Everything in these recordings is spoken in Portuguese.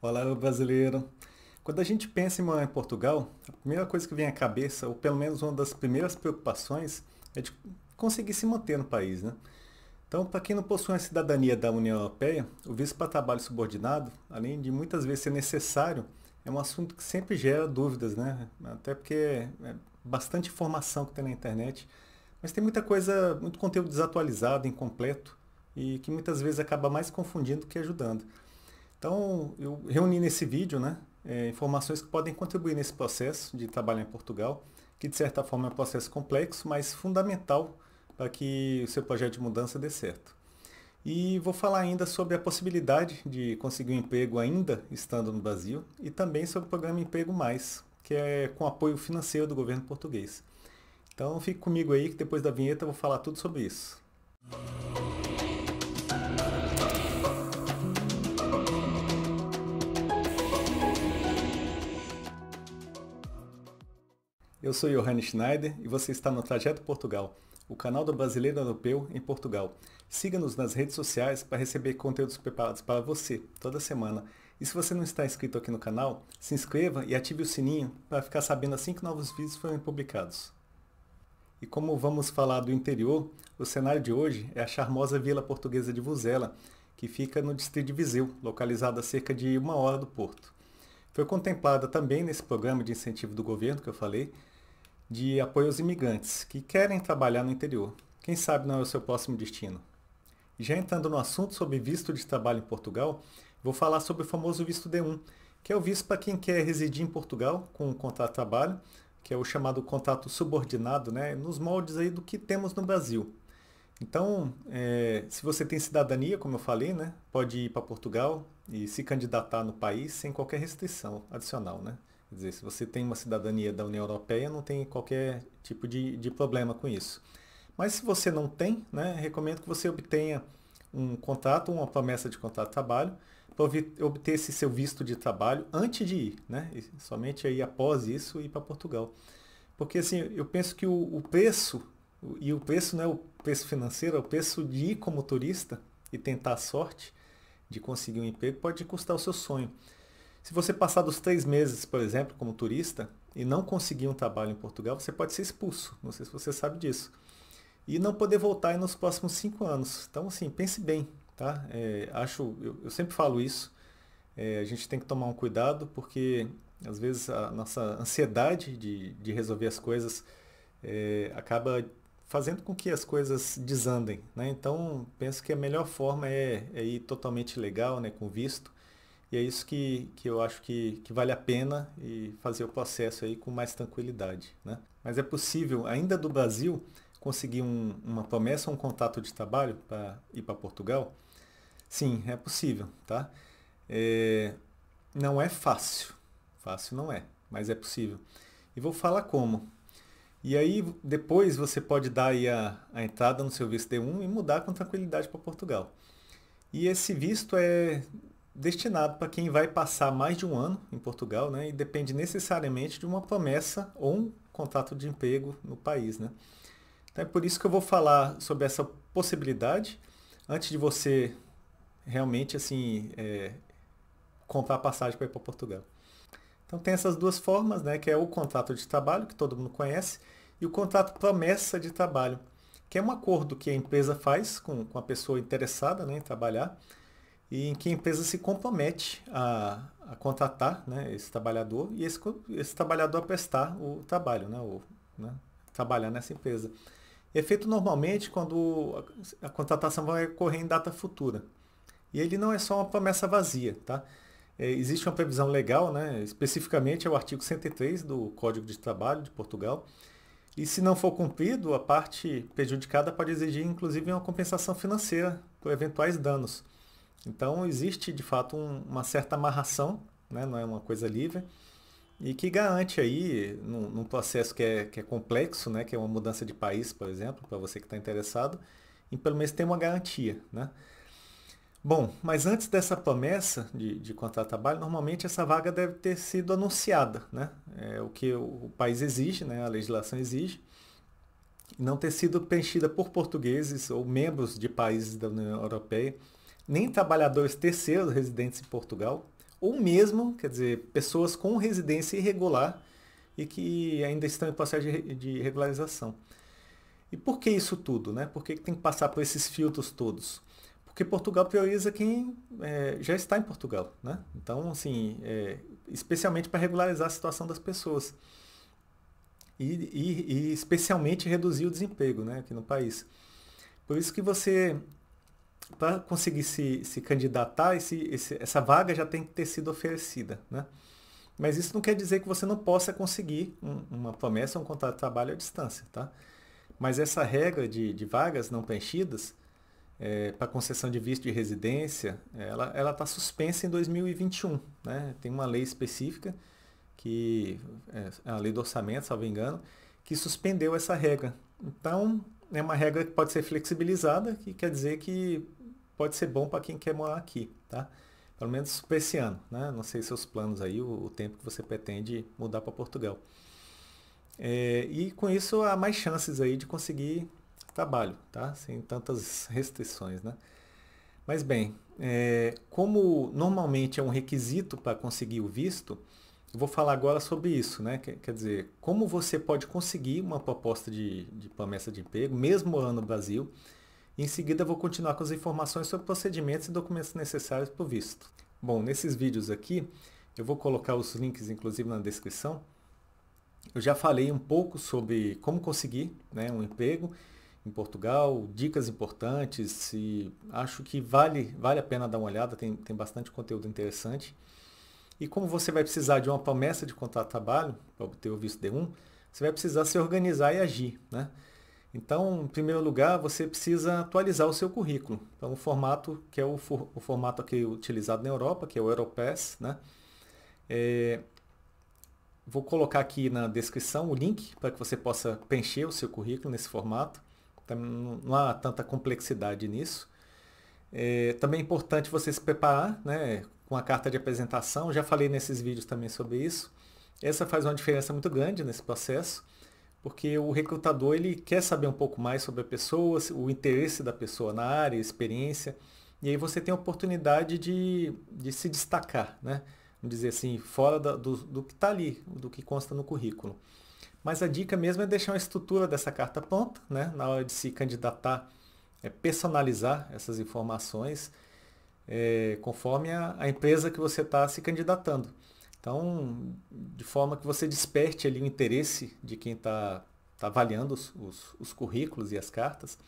Olá, meu brasileiro. Quando a gente pensa em morar em Portugal, a primeira coisa que vem à cabeça, ou pelo menos uma das primeiras preocupações, é de conseguir se manter no país, né? Então, para quem não possui a cidadania da União Europeia, o visto para trabalho subordinado, além de muitas vezes ser necessário, é um assunto que sempre gera dúvidas, né? Até porque é bastante informação que tem na internet, mas tem muita coisa, muito conteúdo desatualizado, incompleto, e que muitas vezes acaba mais confundindo do que ajudando. Então, eu reuni nesse vídeo, né, informações que podem contribuir nesse processo de trabalhar em Portugal, que de certa forma é um processo complexo, mas fundamental para que o seu projeto de mudança dê certo. E vou falar ainda sobre a possibilidade de conseguir um emprego ainda estando no Brasil e também sobre o programa Emprego Mais, que é com apoio financeiro do governo português. Então, fique comigo aí que depois da vinheta eu vou falar tudo sobre isso. Eu sou Johannes Schneider e você está no Trajeto Portugal, o canal do brasileiro europeu em Portugal. Siga-nos nas redes sociais para receber conteúdos preparados para você toda semana. E se você não está inscrito aqui no canal, se inscreva e ative o sininho para ficar sabendo assim que novos vídeos forem publicados. E como vamos falar do interior, o cenário de hoje é a charmosa Vila Portuguesa de Vuzela, que fica no distrito de Viseu, localizada a cerca de 1 hora do porto. Foi contemplada também nesse programa de incentivo do governo que eu falei, de apoio aos imigrantes que querem trabalhar no interior. Quem sabe não é o seu próximo destino. E já entrando no assunto sobre visto de trabalho em Portugal, vou falar sobre o famoso visto D1, que é o visto para quem quer residir em Portugal com um contrato de trabalho, que é o chamado contrato subordinado, né, nos moldes aí do que temos no Brasil. Então, se você tem cidadania, como eu falei, né, pode ir para Portugal e se candidatar no país sem qualquer restrição adicional, né? Quer dizer, se você tem uma cidadania da União Europeia, não tem qualquer tipo de problema com isso. Mas se você não tem, né, recomendo que você obtenha um contrato, uma promessa de contrato de trabalho, para obter esse seu visto de trabalho antes de ir, né? E somente aí após isso ir para Portugal. Porque assim, eu penso que o preço, e o preço não é o preço financeiro, é o preço de ir como turista e tentar a sorte de conseguir um emprego, pode custar o seu sonho. Se você passar dos 3 meses, por exemplo, como turista, e não conseguir um trabalho em Portugal, você pode ser expulso. Não sei se você sabe disso. E não poder voltar aí nos próximos 5 anos. Então, assim, pense bem, tá? Eu sempre falo isso. A gente tem que tomar um cuidado, porque às vezes a nossa ansiedade de resolver as coisas acaba fazendo com que as coisas desandem, né? Então, penso que a melhor forma é ir totalmente legal, né, com visto. E é isso que eu acho que vale a pena e fazer o processo aí com mais tranquilidade, né? Mas é possível, ainda do Brasil, conseguir uma promessa ou um contrato de trabalho para ir para Portugal? Sim, é possível, tá? É, não é fácil, fácil não é, mas é possível. E vou falar como. E aí depois você pode dar aí a entrada no seu visto D1 e mudar com tranquilidade para Portugal. E esse visto é destinado para quem vai passar mais de um ano em Portugal, né? E depende necessariamente de uma promessa ou um contrato de emprego no país, né? Então é por isso que eu vou falar sobre essa possibilidade antes de você realmente assim comprar passagem para ir para Portugal. Então tem essas duas formas, né? Que é o contrato de trabalho, que todo mundo conhece, e o contrato promessa de trabalho, que é um acordo que a empresa faz com a pessoa interessada, né, em trabalhar, e em que a empresa se compromete a contratar, né, esse trabalhador e esse trabalhador a prestar o trabalho, né, trabalhar nessa empresa. É feito normalmente quando a contratação vai ocorrer em data futura. E ele não é só uma promessa vazia, tá? Existe uma previsão legal, né? Especificamente é o artigo 103 do Código de Trabalho de Portugal. E se não for cumprido, a parte prejudicada pode exigir inclusive uma compensação financeira por eventuais danos. Então existe de fato uma certa amarração, né? Não é uma coisa livre, e que garante aí, num processo que é complexo, né? Que é uma mudança de país, por exemplo, para você que está interessado, em pelo menos ter uma garantia, né? Bom, mas antes dessa promessa de contrato de trabalho, normalmente essa vaga deve ter sido anunciada, né? É o que o país exige, né? A legislação exige, não ter sido preenchida por portugueses ou membros de países da União Europeia, nem trabalhadores terceiros residentes em Portugal, ou mesmo, quer dizer, pessoas com residência irregular e que ainda estão em processo de regularização. E por que isso tudo, né? Por que tem que passar por esses filtros todos? Porque Portugal prioriza quem já está em Portugal, né? Então, assim, especialmente para regularizar a situação das pessoas. E especialmente reduzir o desemprego, né, aqui no país. Por isso que você, para conseguir se candidatar, essa vaga já tem que ter sido oferecida, né? Mas isso não quer dizer que você não possa conseguir uma promessa, um contrato de trabalho à distância, tá? Mas essa regra de vagas não preenchidas, para concessão de visto de residência, ela está suspensa em 2021, né? Tem uma lei específica, que é a lei do orçamento, salvo engano, que suspendeu essa regra. Então, é uma regra que pode ser flexibilizada, que quer dizer que pode ser bom para quem quer morar aqui, tá? Pelo menos para esse ano, né? Não sei seus planos aí, o tempo que você pretende mudar para Portugal. E com isso há mais chances aí de conseguir trabalho, tá? Sem tantas restrições, né? Mas bem, como normalmente é um requisito para conseguir o visto, eu vou falar agora sobre isso, né? Quer dizer, como você pode conseguir uma proposta de promessa de emprego, mesmo morando no Brasil. E em seguida eu vou continuar com as informações sobre procedimentos e documentos necessários para o visto. Bom, nesses vídeos aqui, eu vou colocar os links, inclusive, na descrição. Eu já falei um pouco sobre como conseguir, né, um emprego em Portugal, dicas importantes, e acho que vale a pena dar uma olhada, tem bastante conteúdo interessante. E como você vai precisar de uma promessa de contrato de trabalho para obter o visto D1, você vai precisar se organizar e agir, né? Então, em primeiro lugar, você precisa atualizar o seu currículo. Então, o formato que é o formato aqui utilizado na Europa, que é o Europass, né? Vou colocar aqui na descrição o link para que você possa preencher o seu currículo nesse formato. Não há tanta complexidade nisso. Também é importante você se preparar, né, com a carta de apresentação. Já falei nesses vídeos também sobre isso. Essa faz uma diferença muito grande nesse processo, porque o recrutador ele quer saber um pouco mais sobre a pessoa, o interesse da pessoa na área, a experiência, e aí você tem a oportunidade de se destacar, né? Vamos dizer assim, fora do que está ali, do que consta no currículo. Mas a dica mesmo é deixar uma estrutura dessa carta pronta, né? Na hora de se candidatar, personalizar essas informações conforme a empresa que você está se candidatando. Então, de forma que você desperte ali o interesse de quem está avaliando os currículos e as cartas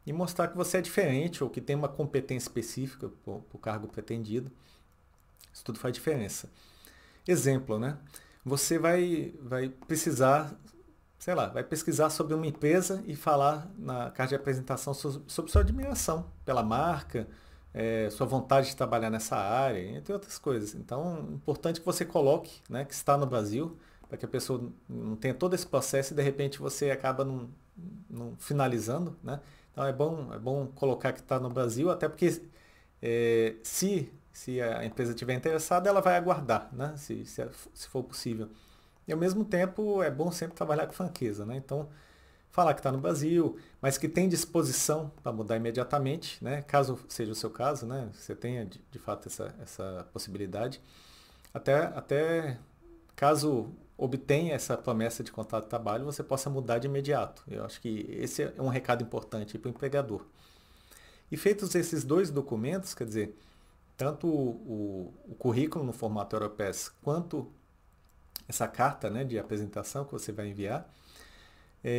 e mostrar que você é diferente ou que tem uma competência específica para o cargo pretendido. Isso tudo faz diferença. Exemplo, né? Você vai precisar, sei lá, vai pesquisar sobre uma empresa e falar na carta de apresentação sobre sua admiração pela marca, sua vontade de trabalhar nessa área, entre outras coisas. Então, é importante que você coloque, né, que está no Brasil, para que a pessoa não tenha todo esse processo e de repente você acaba não finalizando, né? Então é bom colocar que está no Brasil, até porque se a empresa estiver interessada, ela vai aguardar, né, se for possível. E ao mesmo tempo é bom sempre trabalhar com franqueza, né? Então, falar que está no Brasil, mas que tem disposição para mudar imediatamente, né? Caso seja o seu caso, né? Você tenha de fato essa possibilidade. Até caso obtenha essa promessa de contrato de trabalho, você possa mudar de imediato. Eu acho que esse é um recado importante para o empregador. E feitos esses dois documentos, quer dizer, tanto o currículo no formato Europass quanto essa carta, né, de apresentação que você vai enviar,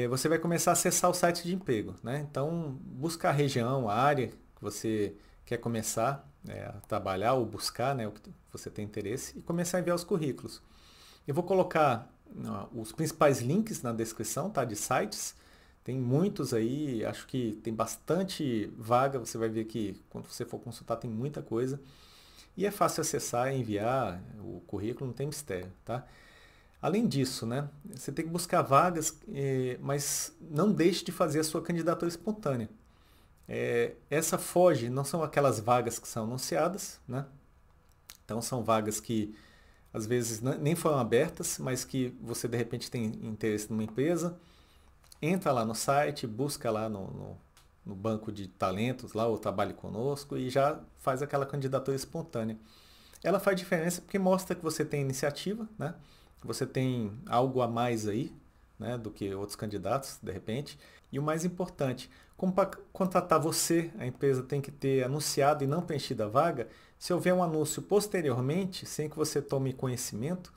você vai começar a acessar o site de emprego, né? Então, buscar a região, a área que você quer começar a trabalhar ou buscar, né, o que você tem interesse, e começar a enviar os currículos. Eu vou colocar os principais links na descrição, tá, de sites. Tem muitos aí, acho que tem bastante vaga, você vai ver que quando você for consultar tem muita coisa. E é fácil acessar e enviar o currículo, não tem mistério, tá? Além disso, né, você tem que buscar vagas, mas não deixe de fazer a sua candidatura espontânea. Essa foge, não são aquelas vagas que são anunciadas, né? Então são vagas que às vezes nem foram abertas, mas que você de repente tem interesse numa empresa, entra lá no site, busca lá no banco de talentos, lá o Trabalhe Conosco, e já faz aquela candidatura espontânea. ela faz diferença porque mostra que você tem iniciativa, né? Que você tem algo a mais aí, né, do que outros candidatos, de repente. E o mais importante, como para contratar você, a empresa tem que ter anunciado e não preenchido a vaga, se houver um anúncio posteriormente, sem que você tome conhecimento,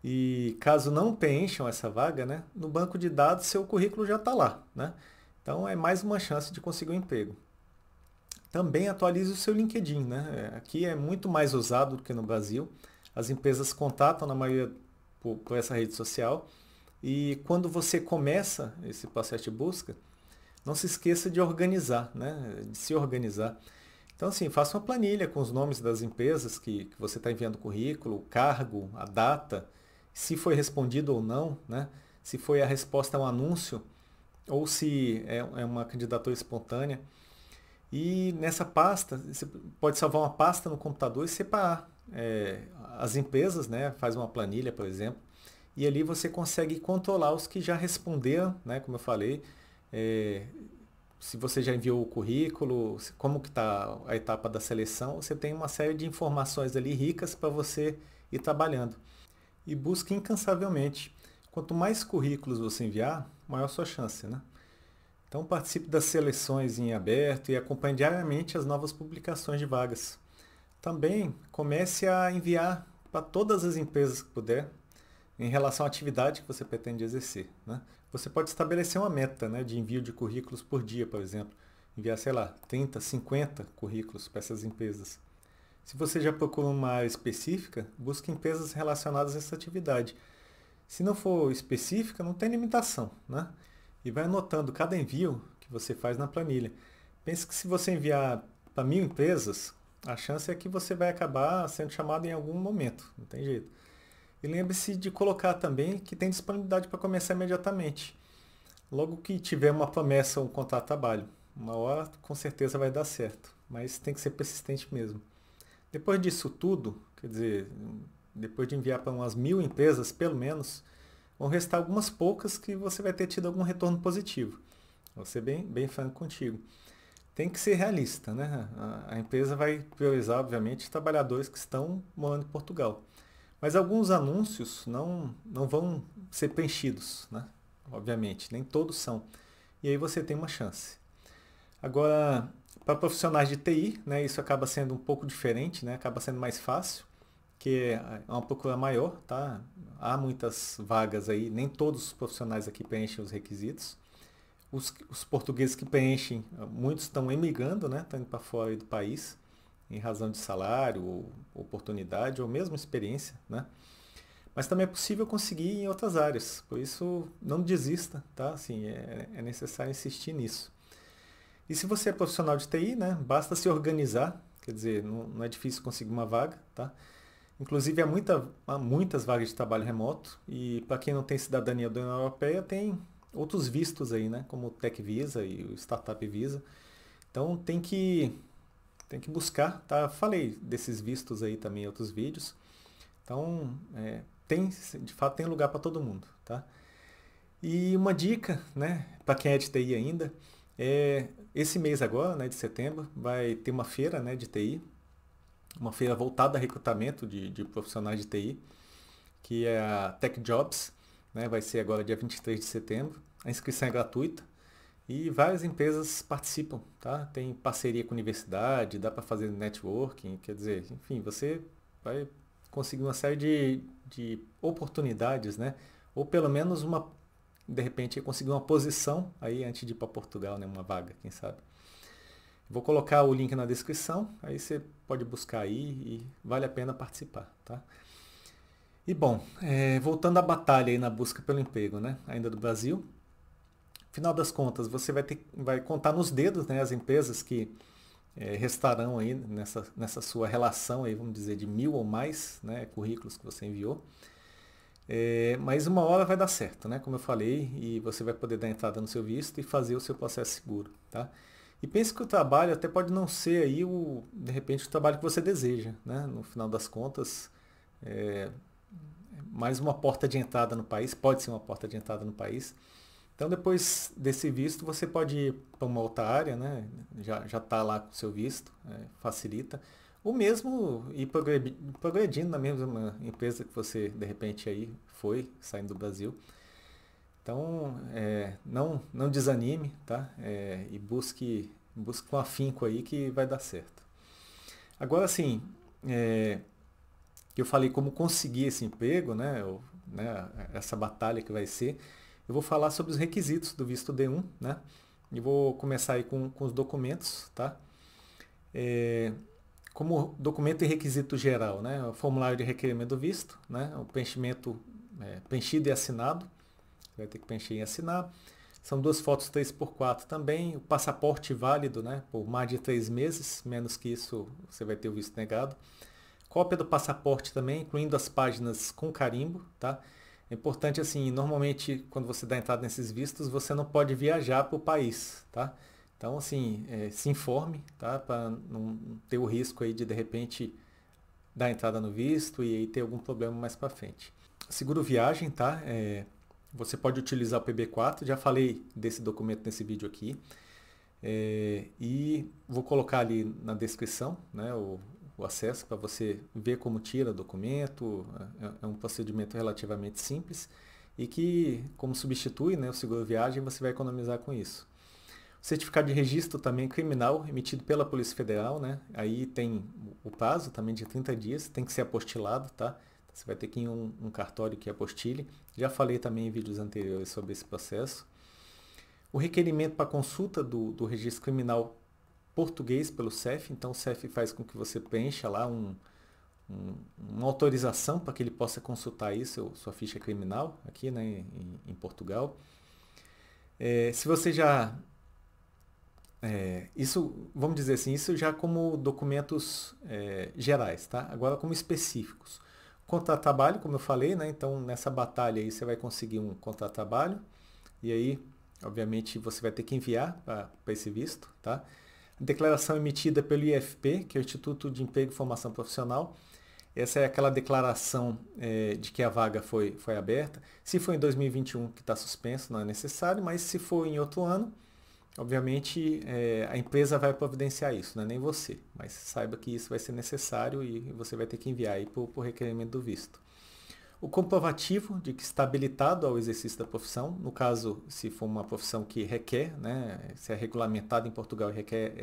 e caso não preencham essa vaga, né, no banco de dados seu currículo já está lá, né? Então é mais uma chance de conseguir um emprego. Também atualize o seu LinkedIn, né? Aqui é muito mais usado do que no Brasil. As empresas contatam na maioria por essa rede social. E quando você começa esse processo de busca, não se esqueça de organizar, né? De se organizar. Então, assim, faça uma planilha com os nomes das empresas que você está enviando o currículo, o cargo, a data, se foi respondido ou não, né? Se foi a resposta a um anúncio ou se é uma candidatura espontânea. E nessa pasta, você pode salvar uma pasta no computador e separar as empresas, né? Faz uma planilha, por exemplo, e ali você consegue controlar os que já responderam, né? Como eu falei, se você já enviou o currículo, como que está a etapa da seleção, você tem uma série de informações ali ricas para você ir trabalhando. E busque incansavelmente. Quanto mais currículos você enviar, maior a sua chance, né? Então participe das seleções em aberto e acompanhe diariamente as novas publicações de vagas. Também comece a enviar para todas as empresas que puder em relação à atividade que você pretende exercer, né? Você pode estabelecer uma meta, né, de envio de currículos por dia, por exemplo. Enviar, sei lá, 30, 50 currículos para essas empresas. Se você já procura uma área específica, busque empresas relacionadas a essa atividade. Se não for específica, não tem limitação, né? E vai anotando cada envio que você faz na planilha. Pense que se você enviar para 1000 empresas, a chance é que você vai acabar sendo chamado em algum momento, não tem jeito. E lembre-se de colocar também que tem disponibilidade para começar imediatamente. Logo que tiver uma promessa ou um contrato de trabalho, uma hora com certeza vai dar certo, mas tem que ser persistente mesmo. Depois disso tudo, quer dizer, depois de enviar para umas 1000 empresas, pelo menos, vão restar algumas poucas que você vai ter tido algum retorno positivo. Vou ser bem franco contigo. Tem que ser realista, né? A empresa vai priorizar, obviamente, trabalhadores que estão morando em Portugal. Mas alguns anúncios não vão ser preenchidos, né? Obviamente, nem todos são. E aí você tem uma chance. Agora, para profissionais de TI, né, isso acaba sendo um pouco diferente, né? Acaba sendo mais fácil, que é uma procura maior, tá? Há muitas vagas aí, nem todos os profissionais aqui preenchem os requisitos. Os portugueses que preenchem, muitos estão emigrando, né? Estão indo para fora do país, em razão de salário, ou oportunidade, ou mesmo experiência, né? Mas também é possível conseguir em outras áreas, por isso não desista, tá? Assim, é necessário insistir nisso. E se você é profissional de TI, né? Basta se organizar, quer dizer, não é difícil conseguir uma vaga, tá? Inclusive, há muitas vagas de trabalho remoto e para quem não tem cidadania da União Europeia, tem outros vistos aí, né? Como o Tech Visa e o Startup Visa. Então, tem que buscar, tá? Falei desses vistos aí também em outros vídeos. Então, de fato, tem lugar para todo mundo, tá? E uma dica, né? Para quem é de TI ainda, esse mês agora, né, de setembro, vai ter uma feira, né, de TI. Uma feira voltada a recrutamento de profissionais de TI, que é a Tech Jobs, né? Vai ser agora dia 23 de setembro. A inscrição é gratuita e várias empresas participam, tá? Tem parceria com a universidade, dá para fazer networking, quer dizer, enfim, você vai conseguir uma série de oportunidades, né? Ou pelo menos de repente, conseguir uma posição aí antes de ir para Portugal, né? Uma vaga, quem sabe. Vou colocar o link na descrição, aí você pode buscar aí e vale a pena participar, tá? E bom, voltando à batalha aí na busca pelo emprego, né? Ainda do Brasil. Final das contas, você vai contar nos dedos, né, as empresas que restarão aí nessa sua relação aí, vamos dizer, de 1000 ou mais, né, currículos que você enviou. Mas uma hora vai dar certo, né? Como eu falei, e você vai poder dar entrada no seu visto e fazer o seu processo seguro, tá? E pense que o trabalho até pode não ser aí, de repente, o trabalho que você deseja, né? No final das contas, mais uma porta de entrada no país, pode ser uma porta de entrada no país. Então, depois desse visto, você pode ir para uma outra área, né? Já está lá com o seu visto, facilita. Ou mesmo ir progredindo na mesma empresa que você de repente aí foi saindo do Brasil. Então, não desanime, tá? E busque com afinco aí que vai dar certo. Agora, assim, que eu falei como conseguir esse emprego, né, essa batalha que vai ser, eu vou falar sobre os requisitos do visto D1, né? E vou começar aí com os documentos, tá? Como documento e requisito geral, né? O formulário de requerimento do visto, né? O preenchimento preenchido e assinado, vai ter que preencher e assinar. São 2 fotos 3x4 também, o passaporte válido, né? Por mais de 3 meses, menos que isso você vai ter o visto negado. Cópia do passaporte também, incluindo as páginas com carimbo, tá? É importante assim, normalmente quando você dá entrada nesses vistos, você não pode viajar para o país, tá? Então assim, se informe, tá? Para não ter o risco aí de repente dar entrada no visto e aí ter algum problema mais para frente. Seguro viagem, tá? Você pode utilizar o PB4, já falei desse documento nesse vídeo aqui. E vou colocar ali na descrição, né, o acesso para você ver como tira o documento. É um procedimento relativamente simples e que, como substitui, né, o seguro viagem, você vai economizar com isso. O certificado de registro também criminal emitido pela Polícia Federal, né? Aí tem o prazo também de 30 dias, tem que ser apostilado, tá? Você vai ter que ir em um cartório que apostile. Já falei também em vídeos anteriores sobre esse processo. O requerimento para consulta do registro criminal português pelo CEF, então o CEF faz com que você preencha lá uma autorização para que ele possa consultar isso, sua ficha criminal aqui, né, em Portugal. Se você já isso, vamos dizer assim, isso já como documentos gerais, tá? Agora como específicos. Contrato de trabalho, como eu falei, né? Então nessa batalha aí você vai conseguir um contrato de trabalho e aí, obviamente, você vai ter que enviar para esse visto, tá? Declaração emitida pelo IFP, que é o Instituto de Emprego e Formação Profissional. Essa é aquela declaração de que a vaga foi aberta. Se for em 2021, que está suspenso, não é necessário, mas se for em outro ano, obviamente, a empresa vai providenciar isso, não é nem você, mas saiba que isso vai ser necessário e você vai ter que enviar aí por requerimento do visto. O comprovativo de que está habilitado ao exercício da profissão, no caso, se for uma profissão que requer, né, se é regulamentada em Portugal e requer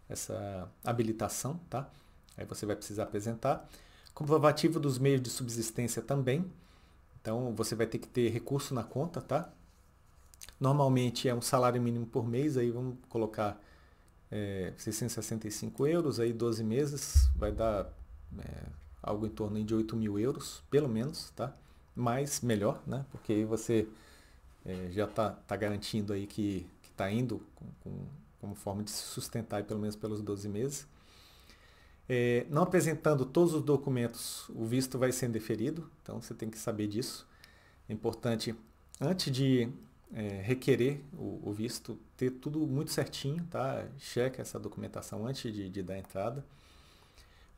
essa habilitação, tá? Aí você vai precisar apresentar. Comprovativo dos meios de subsistência também, então você vai ter que ter recurso na conta, tá? Normalmente é um salário mínimo por mês, aí vamos colocar 665 euros, aí 12 meses vai dar algo em torno de 8 mil euros, pelo menos, tá? Mas melhor, né? Porque aí você já tá garantindo aí que está indo como forma de se sustentar pelo menos pelos 12 meses. Não apresentando todos os documentos, o visto vai ser indeferido, então você tem que saber disso. É importante, antes de requerer o visto, ter tudo muito certinho, tá? Cheque essa documentação antes de dar entrada.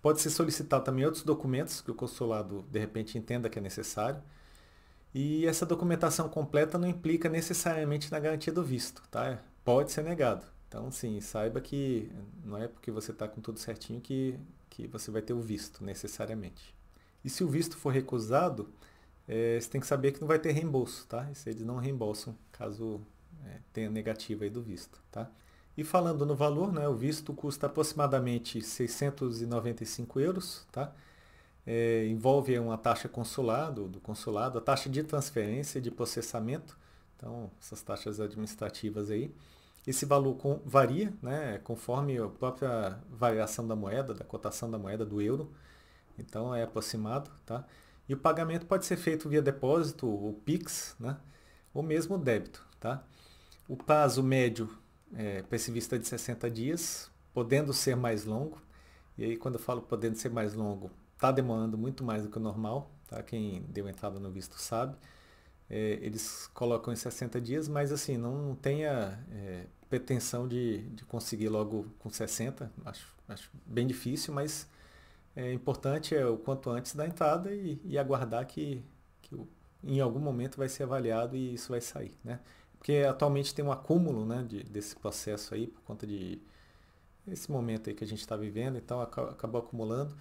Pode ser solicitado também outros documentos que o consulado de repente entenda que é necessário. E essa documentação completa não implica necessariamente na garantia do visto, tá? Pode ser negado. Então, sim, saiba que não é porque você está com tudo certinho que você vai ter o visto, necessariamente. E se o visto for recusado, você tem que saber que não vai ter reembolso, tá? Eles não reembolsam caso tenha negativa aí do visto, tá? E falando no valor, né, o visto custa aproximadamente 695 euros, tá? Envolve uma taxa do consulado, a taxa de transferência e de processamento, então essas taxas administrativas aí. Esse valor varia, né, conforme a própria variação da moeda, da cotação da moeda do euro, então é aproximado, tá? E o pagamento pode ser feito via depósito, ou Pix, né, ou mesmo débito, tá? O prazo médio para esse visto é de 60 dias, podendo ser mais longo. E aí quando eu falo podendo ser mais longo, está demorando muito mais do que o normal, tá? Quem deu entrada no visto sabe. Eles colocam em 60 dias, mas assim, não tenha pretensão de conseguir logo com 60. Acho bem difícil, mas importante o quanto antes da entrada e aguardar que em algum momento vai ser avaliado e isso vai sair, né? Porque atualmente tem um acúmulo, né, desse processo aí por conta de esse momento aí que a gente está vivendo, então acabou acumulando,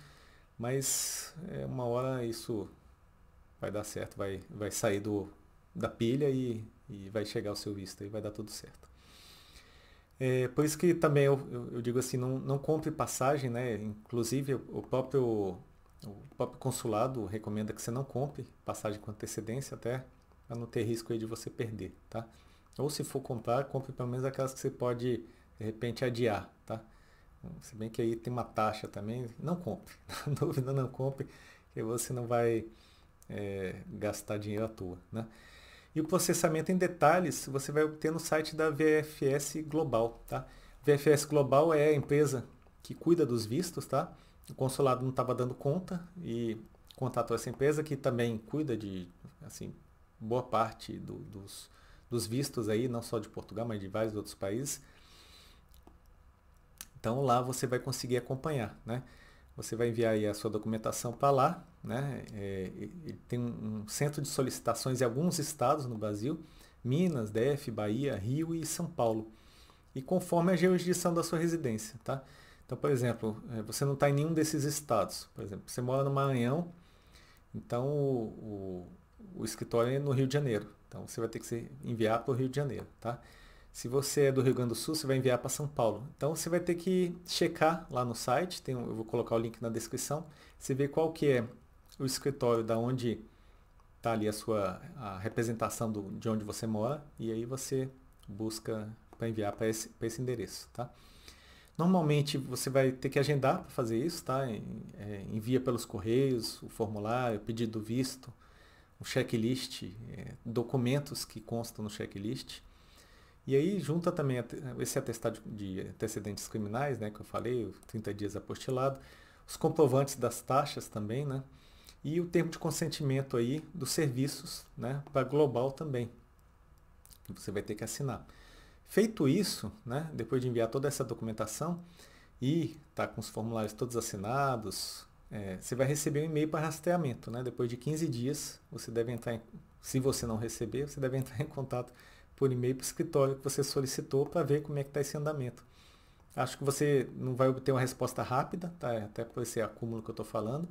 mas uma hora isso vai dar certo, vai sair da pilha e vai chegar o seu visto e vai dar tudo certo. Por isso que também eu digo assim, não compre passagem, né? Inclusive o próprio consulado recomenda que você não compre passagem com antecedência, até para não ter risco aí de você perder, tá? Ou se for comprar, compre pelo menos aquelas que você pode, de repente, adiar, tá? Se bem que aí tem uma taxa também, não compre. Na dúvida, não compre, que você não vai gastar dinheiro à toa, né? E o processamento em detalhes você vai obter no site da VFS Global, tá? VFS Global é a empresa que cuida dos vistos, tá? O consulado não estava dando conta e contatou essa empresa que também cuida de, assim, boa parte dos vistos aí, não só de Portugal, mas de vários outros países. Então lá você vai conseguir acompanhar, né? Você vai enviar aí a sua documentação para lá, né? Tem um centro de solicitações em alguns estados no Brasil, Minas, DF, Bahia, Rio e São Paulo. E conforme a jurisdição da sua residência, tá? Então, por exemplo, você não está em nenhum desses estados. Por exemplo, você mora no Maranhão, então o escritório é no Rio de Janeiro. Então você vai ter que enviar para o Rio de Janeiro, tá? Se você é do Rio Grande do Sul, você vai enviar para São Paulo. Então você vai ter que checar lá no site, eu vou colocar o link na descrição, você vê qual que é o escritório da onde está ali a representação de onde você mora, e aí você busca para enviar para esse endereço, tá? Normalmente você vai ter que agendar para fazer isso, tá? Envia pelos correios, o formulário, o pedido do visto, o checklist, documentos que constam no checklist. E aí junta também esse atestado de antecedentes criminais, né, que eu falei, os 30 dias apostilado, os comprovantes das taxas também, né? E o termo de consentimento aí dos serviços, né, para Global também, que você vai ter que assinar. Feito isso, né, depois de enviar toda essa documentação e tá com os formulários todos assinados, você vai receber um e-mail para rastreamento, né? Depois de 15 dias, você deve entrar se você não receber, você deve entrar em contato por e-mail para o escritório que você solicitou para ver como é que está esse andamento. Acho que você não vai obter uma resposta rápida, tá? Até por esse acúmulo que eu estou falando,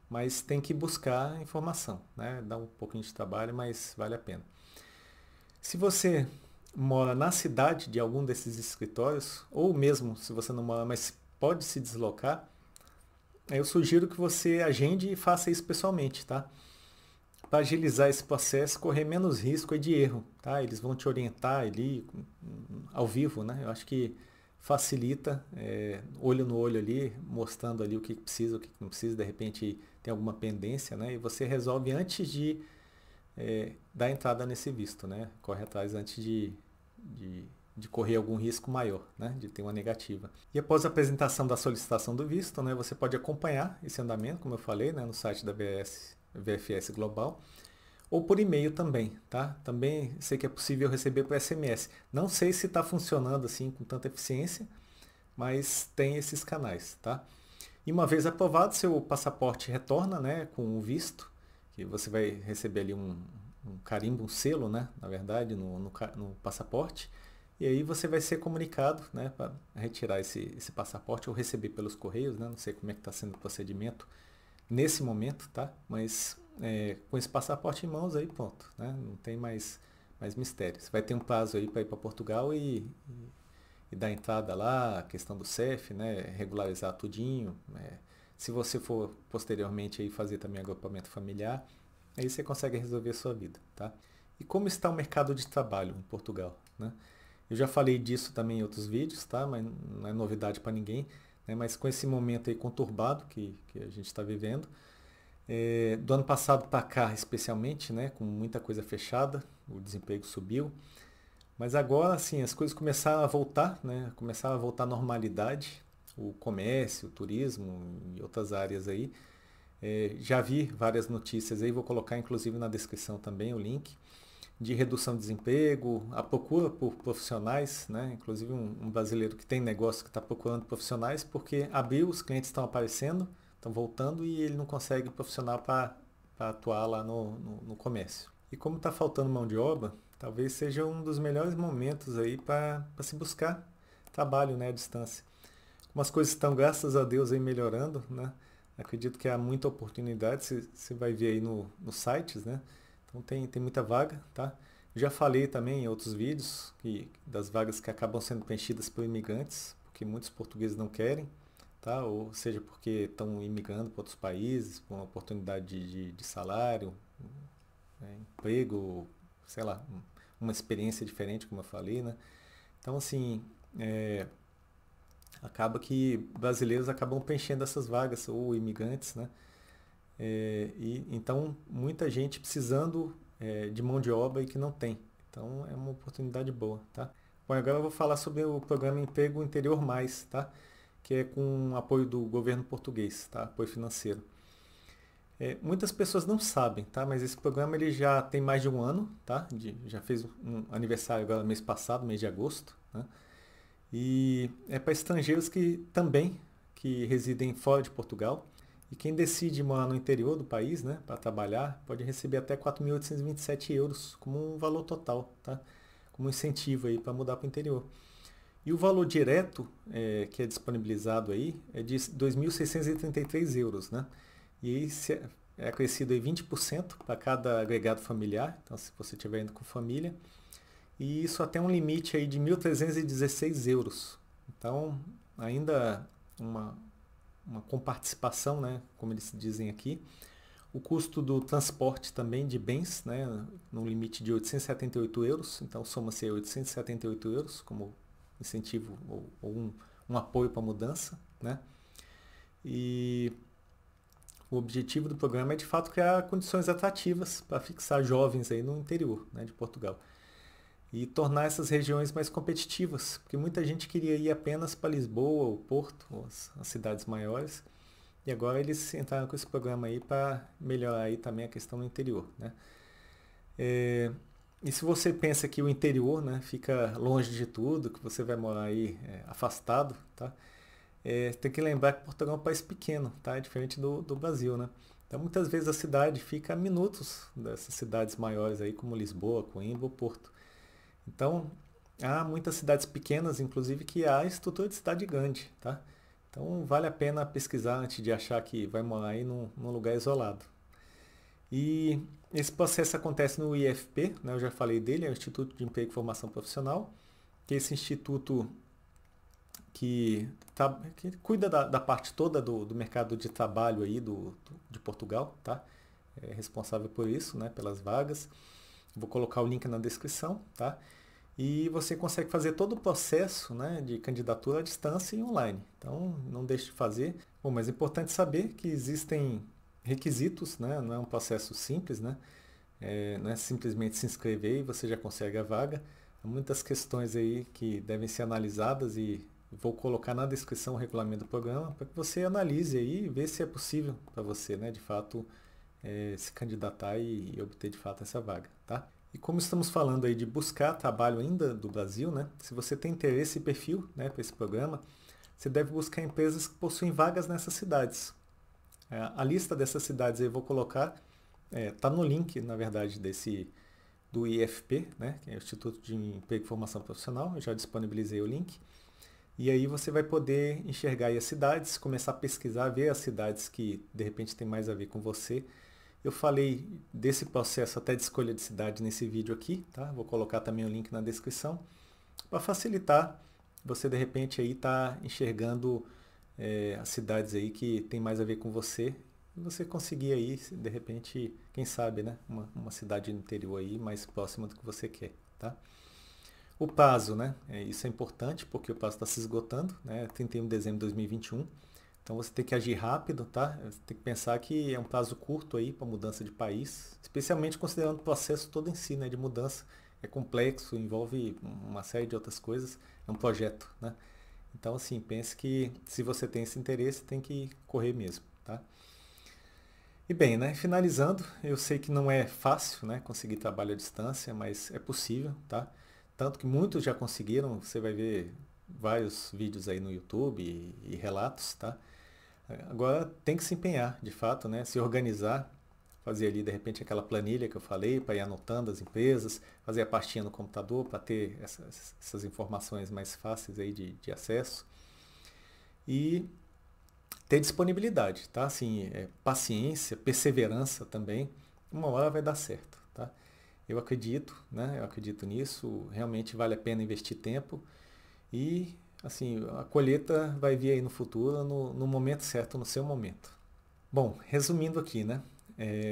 mas tem que buscar informação, né? Dá um pouquinho de trabalho, mas vale a pena. Se você mora na cidade de algum desses escritórios, ou mesmo se você não mora, mas pode se deslocar, eu sugiro que você agende e faça isso pessoalmente, tá? Para agilizar esse processo, correr menos risco de erro, tá? Eles vão te orientar ali ao vivo, né? Eu acho que facilita, olho no olho ali, mostrando ali o que precisa, o que não precisa, de repente tem alguma pendência, né? E você resolve antes de dar entrada nesse visto, né? Corre atrás antes de correr algum risco maior, né? De ter uma negativa. E após a apresentação da solicitação do visto, né? Você pode acompanhar esse andamento, como eu falei, né? No site da VFS Global, ou por e-mail também, tá? Também sei que é possível receber por SMS. Não sei se está funcionando assim com tanta eficiência, mas tem esses canais, tá? E uma vez aprovado, seu passaporte retorna, né? Com o visto, que você vai receber ali um carimbo, um selo, né? Na verdade, no passaporte. E aí você vai ser comunicado, né? Para retirar esse passaporte ou receber pelos correios, né? Não sei como é que está sendo o procedimento nesse momento, tá? Mas com esse passaporte em mãos aí, pronto, né? Não tem mais mistério. Você vai ter um prazo aí para ir para Portugal e dar entrada lá, a questão do CEF, né? Regularizar tudinho. Se você for posteriormente aí fazer também agrupamento familiar, aí você consegue resolver a sua vida, tá? E como está o mercado de trabalho em Portugal, né? Eu já falei disso também em outros vídeos, tá? Mas não é novidade para ninguém, né? Mas com esse momento aí conturbado que a gente está vivendo, do ano passado para cá especialmente, né? Com muita coisa fechada, o desemprego subiu, mas agora sim as coisas começaram a voltar, né? Começaram a voltar à normalidade, o comércio, o turismo e outras áreas aí. Já vi várias notícias aí, vou colocar inclusive na descrição também o link, de redução de desemprego, a procura por profissionais, né? Inclusive um brasileiro que tem negócio que está procurando profissionais porque abriu, os clientes estão aparecendo, estão voltando e ele não consegue profissional para atuar lá no comércio. E como está faltando mão de obra, talvez seja um dos melhores momentos aí para se buscar trabalho, né, à distância. Como as coisas estão, graças a Deus, aí melhorando, né? Acredito que há muita oportunidade, você vai ver aí nos sites, né? Então tem muita vaga, tá? Já falei também em outros vídeos das vagas que acabam sendo preenchidas por imigrantes, porque muitos portugueses não querem, tá? Ou seja, porque estão imigrando para outros países, com uma oportunidade de salário, né? Emprego, sei lá, uma experiência diferente, como eu falei, né? Então, assim, acaba que brasileiros acabam preenchendo essas vagas, ou imigrantes, né? E então muita gente precisando de mão de obra e que não tem. Então é uma oportunidade boa, tá? Bom, agora eu vou falar sobre o programa Emprego Interior Mais, tá? Que é com apoio do governo português, tá? Apoio financeiro. Muitas pessoas não sabem, tá? Mas esse programa ele já tem mais de um ano, tá? Já fez um aniversário agora mês passado, mês de agosto, né? E é para estrangeiros que residem fora de Portugal. E quem decide morar no interior do país, né, para trabalhar, pode receber até 4.827 euros como um valor total, tá? Como um incentivo aí para mudar para o interior. E o valor direto que é disponibilizado aí é de 2.633 euros, né? E aí é acrescido aí 20% para cada agregado familiar, então se você estiver indo com família, e isso até um limite aí de 1.316 euros. Então, ainda uma comparticipação, né, como eles dizem aqui. O custo do transporte também de bens, né, no limite de 878 euros, então soma-se 878 euros como incentivo ou um apoio para a mudança, né? E o objetivo do programa é de fato criar condições atrativas para fixar jovens aí no interior, né, de Portugal e tornar essas regiões mais competitivas, porque muita gente queria ir apenas para Lisboa, ou Porto, ou as cidades maiores, e agora eles entraram com esse programa aí para melhorar aí também a questão do interior, né? E se você pensa que o interior, né, fica longe de tudo, que você vai morar aí afastado, tá? Tem que lembrar que Portugal é um país pequeno, tá? É diferente do Brasil, né? Então muitas vezes a cidade fica a minutos dessas cidades maiores aí, como Lisboa, Coimbra ou Porto. Então, há muitas cidades pequenas, inclusive, que há estrutura de cidade grande, tá? Então, vale a pena pesquisar antes de achar que vai morar aí num lugar isolado. E esse processo acontece no IFP, né? Eu já falei dele, é o Instituto de Emprego e Formação Profissional, que é esse instituto que cuida da parte toda do mercado de trabalho aí de Portugal, tá? É responsável por isso, né? Pelas vagas. Vou colocar o link na descrição, tá? E você consegue fazer todo o processo, né, de candidatura à distância e online. Então, não deixe de fazer. Bom, mas é importante saber que existem requisitos, né? Não é um processo simples, né? Não é simplesmente se inscrever e você já consegue a vaga. Há muitas questões aí que devem ser analisadas e vou colocar na descrição o regulamento do programa para que você analise aí e veja se é possível para você, né, de fato, se candidatar e obter de fato essa vaga, tá? E como estamos falando aí de buscar trabalho ainda do Brasil, né? Se você tem interesse e perfil, né, para esse programa, você deve buscar empresas que possuem vagas nessas cidades. A lista dessas cidades aí eu vou colocar, tá no link, na verdade, do IFP, né, que é o Instituto de Emprego e Formação Profissional, eu já disponibilizei o link. E aí você vai poder enxergar aí as cidades, começar a pesquisar, ver as cidades que de repente tem mais a ver com você. Eu falei desse processo até de escolha de cidade nesse vídeo aqui, tá? Vou colocar também o link na descrição para facilitar você de repente aí tá enxergando as cidades aí que tem mais a ver com você e você conseguir aí de repente, quem sabe, né? Uma cidade no interior aí mais próxima do que você quer, tá? O prazo, né? Isso é importante porque o prazo está se esgotando, né? 31 de dezembro de 2021. Então você tem que agir rápido, tá? Você tem que pensar que é um prazo curto aí para mudança de país, especialmente considerando o processo todo em si, né, de mudança. É complexo, envolve uma série de outras coisas, é um projeto, né? Então assim, pense que se você tem esse interesse, tem que correr mesmo, tá? E bem, né, finalizando, eu sei que não é fácil, né, conseguir trabalho à distância, mas é possível, tá? Tanto que muitos já conseguiram, você vai ver vários vídeos aí no YouTube e relatos, tá? Agora tem que se empenhar, de fato, né? Se organizar, fazer ali de repente aquela planilha que eu falei para ir anotando as empresas, fazer a pastinha no computador para ter essas informações mais fáceis aí de acesso. e ter disponibilidade, tá? Assim, paciência, perseverança também, uma hora vai dar certo, tá? Eu acredito, né? Eu acredito nisso, realmente vale a pena investir tempo e, assim, a colheita vai vir aí no futuro, no momento certo, no seu momento. Bom, resumindo aqui, né?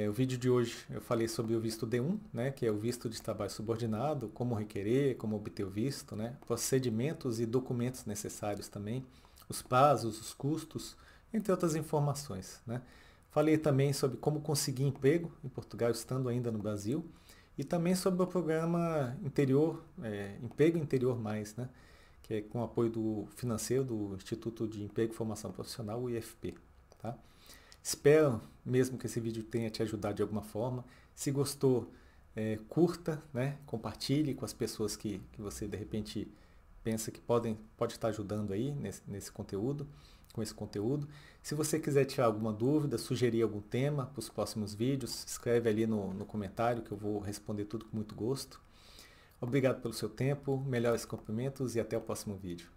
O vídeo de hoje eu falei sobre o visto D1, né, que é o visto de trabalho subordinado, como requerer, como obter o visto, né, procedimentos e documentos necessários também, os prazos, os custos, entre outras informações, né. Falei também sobre como conseguir emprego em Portugal estando ainda no Brasil e também sobre o programa interior, Emprego Interior Mais, né, que é com apoio do financeiro do Instituto de Emprego e Formação Profissional, o IFP, tá? Espero mesmo que esse vídeo tenha te ajudado de alguma forma. Se gostou, curta, né? Compartilhe com as pessoas que você de repente pensa que pode estar ajudando aí nesse conteúdo, com esse conteúdo. Se você quiser tirar alguma dúvida, sugerir algum tema para os próximos vídeos, escreve ali no comentário que eu vou responder tudo com muito gosto. Obrigado pelo seu tempo, melhores cumprimentos e até o próximo vídeo.